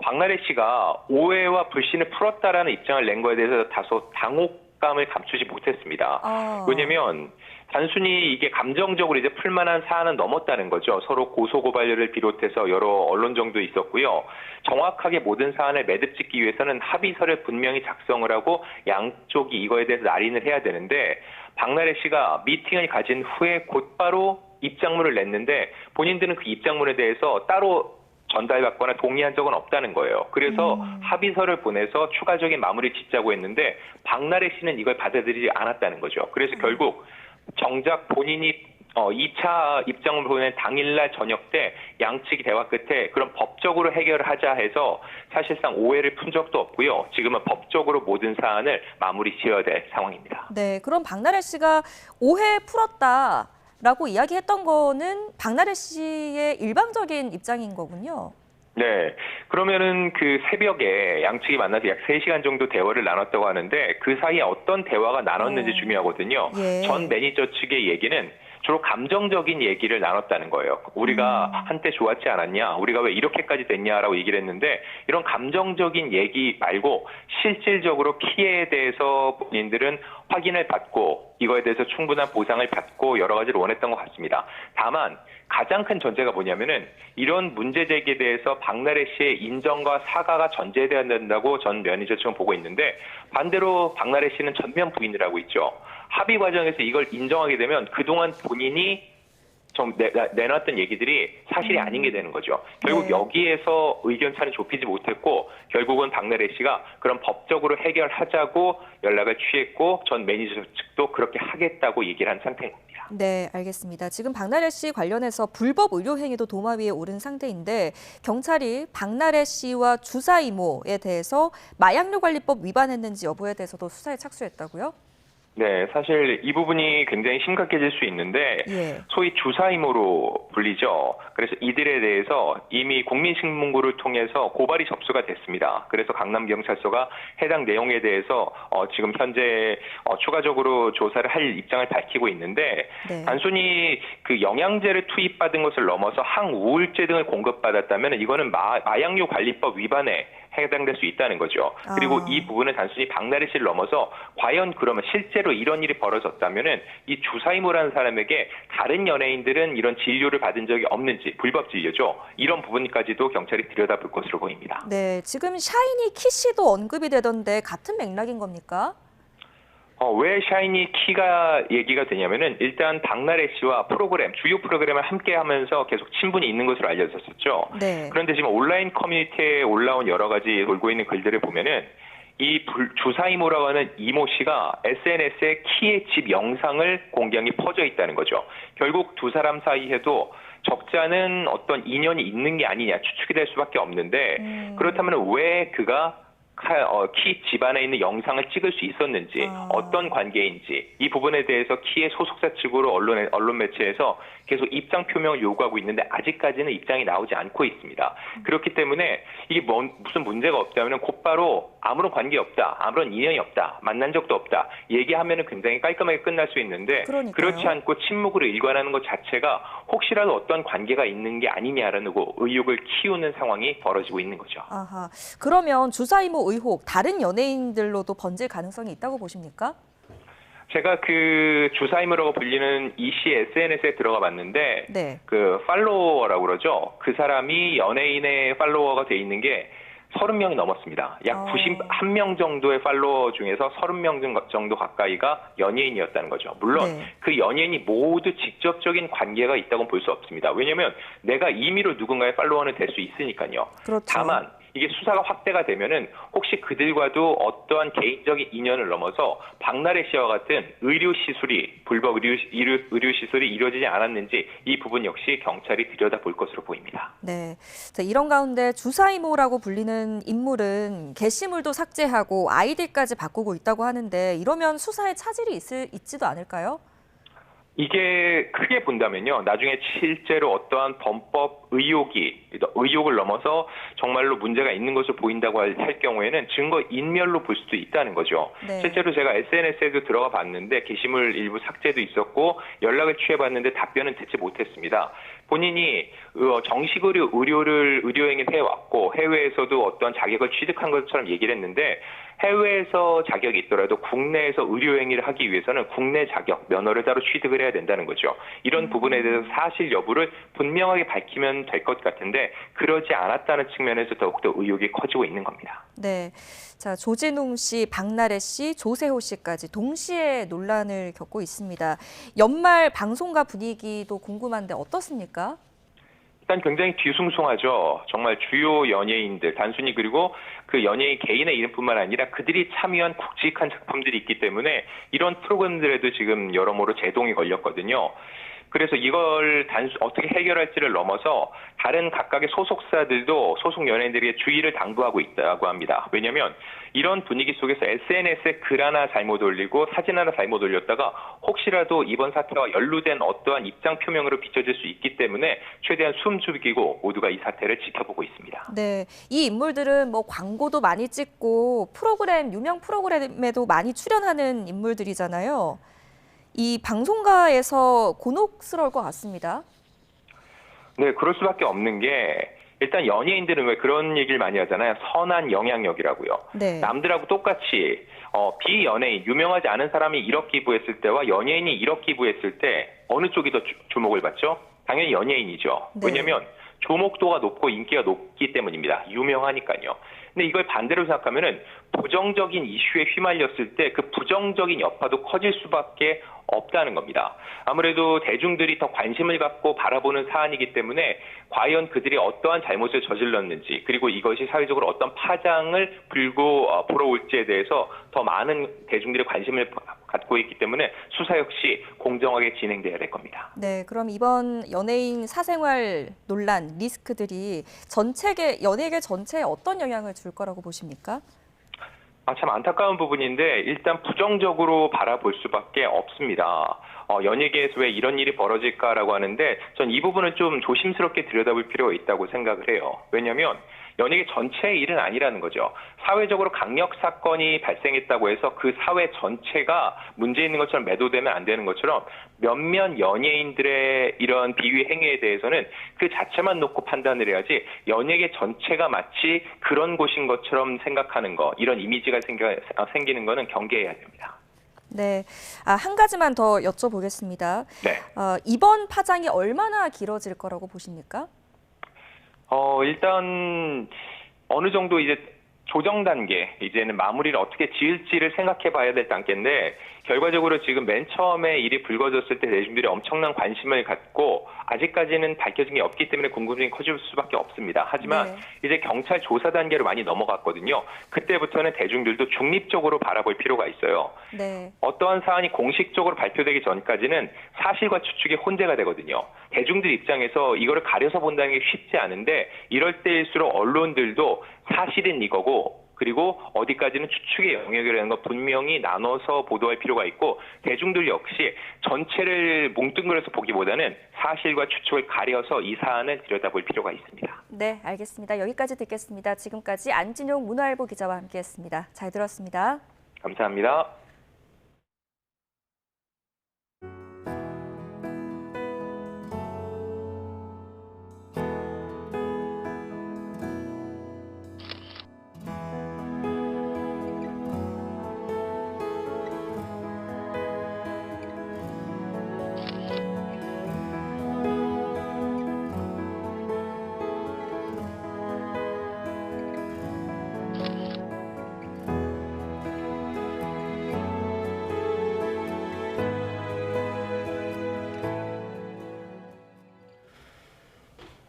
박나래 씨가 오해와 불신을 풀었다라는 입장을 낸 거에 대해서 다소 당혹감을 감추지 못했습니다. 왜냐면 단순히 이게 감정적으로 이제 풀만한 사안은 넘었다는 거죠. 서로 고소고발료를 비롯해서 여러 언론정도 있었고요. 정확하게 모든 사안을 매듭짓기 위해서는 합의서를 분명히 작성을 하고 양쪽이 이거에 대해서 날인을 해야 되는데 박나래 씨가 미팅을 가진 후에 곧바로 입장문을 냈는데 본인들은 그 입장문에 대해서 따로 전달받거나 동의한 적은 없다는 거예요. 그래서 합의서를 보내서 추가적인 마무리 짓자고 했는데 박나래 씨는 이걸 받아들이지 않았다는 거죠. 그래서 결국 정작 본인이 2차 입장을 보낸 당일날 저녁 때 양측이 대화 끝에 그런 법적으로 해결을 하자 해서 사실상 오해를 푼 적도 없고요. 지금은 법적으로 모든 사안을 마무리 지어야 될 상황입니다. 네, 그럼 박나래 씨가 오해 풀었다라고 이야기했던 거는 박나래 씨의 일방적인 입장인 거군요. 네. 그러면은 그 새벽에 양측이 만나서 약 3시간 정도 대화를 나눴다고 하는데 그 사이에 어떤 대화가 나눴는지 중요하거든요. 예. 전 매니저 측의 얘기는 주로 감정적인 얘기를 나눴다는 거예요. 우리가 한때 좋았지 않았냐? 우리가 왜 이렇게까지 됐냐라고 얘기를 했는데 이런 감정적인 얘기 말고 실질적으로 피해에 대해서 본인들은 확인을 받고 이거에 대해서 충분한 보상을 받고 여러 가지를 원했던 것 같습니다. 다만 가장 큰 전제가 뭐냐면은 이런 문제 제기에 대해서 박나래 씨의 인정과 사과가 전제돼야 된다고 전 매니저 측은 보고 있는데 반대로 박나래 씨는 전면 부인을 하고 있죠. 합의 과정에서 이걸 인정하게 되면 그동안 본인이 좀 내놨던 얘기들이 사실이 아닌 게 되는 거죠. 결국 여기에서 의견 차는 좁히지 못했고 결국은 박나래 씨가 그런 법적으로 해결하자고 연락을 취했고 전 매니저 측도 그렇게 하겠다고 얘기를 한 상태인 겁니다. 네, 알겠습니다. 지금 박나래 씨 관련해서 불법 의료 행위도 도마 위에 오른 상태인데 경찰이 박나래 씨와 주사 이모에 대해서 마약류관리법 위반했는지 여부에 대해서도 수사에 착수했다고요? 네, 사실 이 부분이 굉장히 심각해질 수 있는데 소위 주사임으로 불리죠. 그래서 이들에 대해서 이미 국민신문고를 통해서 고발이 접수가 됐습니다. 그래서 강남경찰서가 해당 내용에 대해서 지금 현재 추가적으로 조사를 할 입장을 밝히고 있는데 단순히 그 영양제를 투입받은 것을 넘어서 항우울제 등을 공급받았다면 이거는 마약류 관리법 위반에 해당될 수 있다는 거죠. 그리고 이 부분은 단순히 박나래 씨를 넘어서 과연 그러면 실제로 이런 일이 벌어졌다면은 이 주사이모라는 사람에게 다른 연예인들은 이런 진료를 받은 적이 없는지, 불법 진료죠. 이런 부분까지도 경찰이 들여다볼 것으로 보입니다. 네, 지금 샤이니 키 씨도 언급이 되던데 같은 맥락인 겁니까? 왜 샤이니 키가 얘기가 되냐면은 일단 박나래 씨와 주요 프로그램을 함께 하면서 계속 친분이 있는 것으로 알려졌었죠. 그런데 지금 온라인 커뮤니티에 올라온 여러 가지 돌고 있는 글들을 보면은 이 주사이모라고 하는 이모 씨가 SNS에 키의 집 영상을 공개한 게 퍼져 있다는 거죠. 결국 두 사람 사이에도 적잖은 어떤 인연이 있는 게 아니냐 추측이 될 수밖에 없는데 그렇다면 왜 그가 키 집안에 있는 영상을 찍을 수 있었는지 어떤 관계인지 이 부분에 대해서 키의 소속사 측으로 언론 매체에서 계속 입장 표명을 요구하고 있는데 아직까지는 입장이 나오지 않고 있습니다. 그렇기 때문에 이게 무슨 문제가 없다면 곧바로 아무런 관계 없다, 아무런 인연이 없다, 만난 적도 없다 얘기하면은 굉장히 깔끔하게 끝날 수 있는데 그렇지 않고 침묵으로 일관하는 것 자체가 혹시라도 어떤 관계가 있는 게 아니냐라는 의혹을 키우는 상황이 벌어지고 있는 거죠. 아하, 그러면 주사이모 의혹 다른 연예인들로도 번질 가능성이 있다고 보십니까? 제가 그 주사이모라고 불리는 이 씨 SNS에 들어가 봤는데 그 팔로워라고 그러죠. 그 사람이 연예인의 팔로워가 돼 있는 게 30명이 넘었습니다. 약 91명 정도의 팔로워 중에서 30명 정도 가까이가 연예인이었다는 거죠. 물론 그 연예인이 모두 직접적인 관계가 있다고는 볼 수 없습니다. 왜냐하면 내가 임의로 누군가의 팔로워는 될 수 있으니까요. 다만 이게 수사가 확대가 되면은 혹시 그들과도 어떠한 개인적인 인연을 넘어서 박나래 씨와 같은 불법 의료 시술이 이루어지지 않았는지 이 부분 역시 경찰이 들여다볼 것으로 보입니다. 네, 자, 이런 가운데 주사이모라고 불리는 인물은 게시물도 삭제하고 아이디까지 바꾸고 있다고 하는데 이러면 수사에 차질이 있지도 않을까요? 이게 크게 본다면요. 나중에 실제로 어떠한 범법 의혹을 넘어서 정말로 문제가 있는 것으로 보인다고 할 경우에는 증거 인멸로 볼 수도 있다는 거죠. 실제로 제가 SNS에도 들어가 봤는데 게시물 일부 삭제도 있었고 연락을 취해봤는데 답변은 듣지 못했습니다. 본인이 정식으로 의료행위를 해왔고 해외에서도 어떤 자격을 취득한 것처럼 얘기를 했는데 해외에서 자격이 있더라도 국내에서 의료행위를 하기 위해서는 국내 자격, 면허를 따로 취득을 해야 된다는 거죠. 이런 부분에 대해서 사실 여부를 분명하게 밝히면 될 것 같은데 그러지 않았다는 측면에서 더욱더 의혹이 커지고 있는 겁니다. 네, 자 조진웅 씨, 박나래 씨, 조세호 씨까지 동시에 논란을 겪고 있습니다. 연말 방송가 분위기도 궁금한데 어떻습니까? 일단 굉장히 뒤숭숭하죠. 정말 주요 연예인들, 단순히 그리고 그 연예인 개인의 이름뿐만 아니라 그들이 참여한 굵직한 작품들이 있기 때문에 이런 프로그램들에도 지금 여러모로 제동이 걸렸거든요. 그래서 이걸 어떻게 해결할지를 넘어서 다른 각각의 소속사들도 소속 연예인들에게 주의를 당부하고 있다고 합니다. 왜냐하면 이런 분위기 속에서 SNS에 글 하나 잘못 올리고 사진 하나 잘못 올렸다가 혹시라도 이번 사태와 연루된 어떠한 입장 표명으로 비춰질 수 있기 때문에 최대한 숨죽이고 모두가 이 사태를 지켜보고 있습니다. 네, 이 인물들은 뭐 광고도 많이 찍고 유명 프로그램에도 많이 출연하는 인물들이잖아요. 이 방송가에서 곤혹스러울 것 같습니다. 네, 그럴 수밖에 없는 게 일단 연예인들은 왜 그런 얘기를 많이 하잖아요. 선한 영향력이라고요. 남들하고 똑같이 비연예인, 유명하지 않은 사람이 1억 기부했을 때와 연예인이 1억 기부했을 때 어느 쪽이 더 주목을 받죠? 당연히 연예인이죠. 왜냐하면 조목도가 높고 인기가 높기 때문입니다. 유명하니까요. 근데 이걸 반대로 생각하면은 부정적인 이슈에 휘말렸을 때 그 부정적인 여파도 커질 수밖에 없다는 겁니다. 아무래도 대중들이 더 관심을 갖고 바라보는 사안이기 때문에 과연 그들이 어떠한 잘못을 저질렀는지 그리고 이것이 사회적으로 어떤 파장을 불고 불어올지에 대해서 더 많은 대중들의 관심을 갖고 있기 때문에 수사 역시 공정하게 진행돼야 될 겁니다. 네, 그럼 이번 연예인 사생활 논란 리스크들이 연예계 전체에 어떤 영향을 줄 거라고 보십니까? 참 안타까운 부분인데 일단 부정적으로 바라볼 수밖에 없습니다. 연예계에서 왜 이런 일이 벌어질까라고 하는데 전 이 부분은 좀 조심스럽게 들여다볼 필요가 있다고 생각을 해요. 왜냐하면 연예계 전체의 일은 아니라는 거죠. 사회적으로 강력 사건이 발생했다고 해서 그 사회 전체가 문제 있는 것처럼 매도되면 안 되는 것처럼 몇몇 연예인들의 이런 비위 행위에 대해서는 그 자체만 놓고 판단을 해야지 연예계 전체가 마치 그런 곳인 것처럼 생각하는 거, 이런 이미지가 생기는 거는 경계해야 됩니다. 네, 한 가지만 더 여쭤보겠습니다. 네. 이번 파장이 얼마나 길어질 거라고 보십니까? 일단 어느 정도 이제 조정 단계, 이제는 마무리를 어떻게 지을지를 생각해 봐야 될 단계인데, 결과적으로 지금 맨 처음에 일이 불거졌을 때 대중들이 엄청난 관심을 갖고 아직까지는 밝혀진 게 없기 때문에 궁금증이 커질 수밖에 없습니다. 하지만 이제 경찰 조사 단계로 많이 넘어갔거든요. 그때부터는 대중들도 중립적으로 바라볼 필요가 있어요. 네. 어떠한 사안이 공식적으로 발표되기 전까지는 사실과 추측이 혼재가 되거든요. 대중들 입장에서 이거를 가려서 본다는 게 쉽지 않은데, 이럴 때일수록 언론들도 사실은 이거고 그리고 어디까지는 추측의 영역이라는 거 분명히 나눠서 보도할 필요가 있고, 대중들 역시 전체를 뭉뚱그려서 보기보다는 사실과 추측을 가려서 이 사안을 들여다볼 필요가 있습니다. 네, 알겠습니다. 여기까지 듣겠습니다. 지금까지 안진용 문화일보 기자와 함께했습니다. 잘 들었습니다. 감사합니다.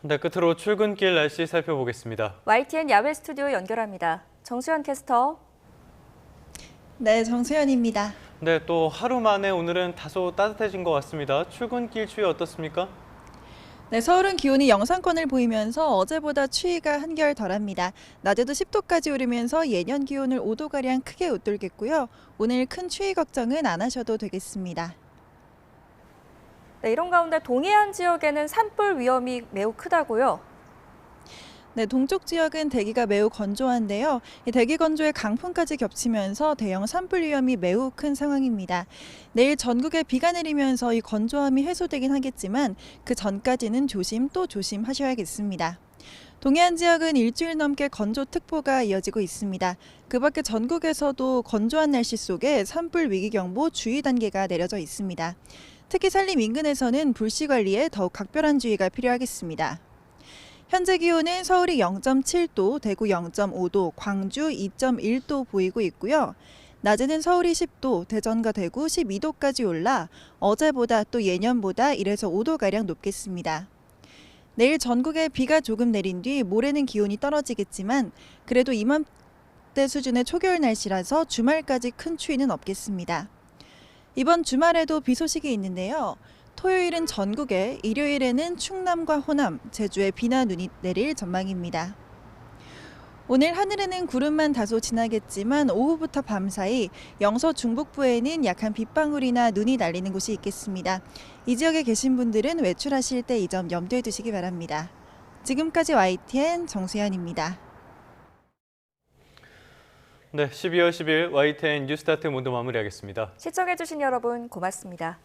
네, 끝으로 출근길 날씨 살펴보겠습니다. YTN 야외 스튜디오 연결합니다. 정수현 캐스터. 네, 정수현입니다. 네, 또 하루 만에 오늘은 다소 따뜻해진 것 같습니다. 출근길 추위 어떻습니까? 네, 서울은 기온이 영상권을 보이면서 어제보다 추위가 한결 덜합니다. 낮에도 10도까지 오르면서 예년 기온을 5도가량 크게 웃돌겠고요. 오늘 큰 추위 걱정은 안 하셔도 되겠습니다. 네, 이런 가운데 동해안 지역에는 산불 위험이 매우 크다고요? 네, 동쪽 지역은 대기가 매우 건조한데요. 이 대기 건조에 강풍까지 겹치면서 대형 산불 위험이 매우 큰 상황입니다. 내일 전국에 비가 내리면서 이 건조함이 해소되긴 하겠지만 그 전까지는 조심 또 조심하셔야겠습니다. 동해안 지역은 일주일 넘게 건조특보가 이어지고 있습니다. 그 밖에 전국에서도 건조한 날씨 속에 산불 위기경보 주의 단계가 내려져 있습니다. 특히 산림 인근에서는 불씨 관리에 더욱 각별한 주의가 필요하겠습니다. 현재 기온은 서울이 0.7도, 대구 0.5도, 광주 2.1도 보이고 있고요. 낮에는 서울이 10도, 대전과 대구 12도까지 올라 어제보다 또 예년보다 1에서 5도가량 높겠습니다. 내일 전국에 비가 조금 내린 뒤 모레는 기온이 떨어지겠지만 그래도 이맘때 수준의 초겨울 날씨라서 주말까지 큰 추위는 없겠습니다. 이번 주말에도 비 소식이 있는데요. 토요일은 전국에, 일요일에는 충남과 호남, 제주에 비나 눈이 내릴 전망입니다. 오늘 하늘에는 구름만 다소 지나겠지만 오후부터 밤 사이 영서 중북부에는 약한 빗방울이나 눈이 날리는 곳이 있겠습니다. 이 지역에 계신 분들은 외출하실 때 이 점 염두에 두시기 바랍니다. 지금까지 YTN 정수현입니다. 네, 12월 10일 YTN 뉴스타트 모두 마무리하겠습니다. 시청해주신 여러분 고맙습니다.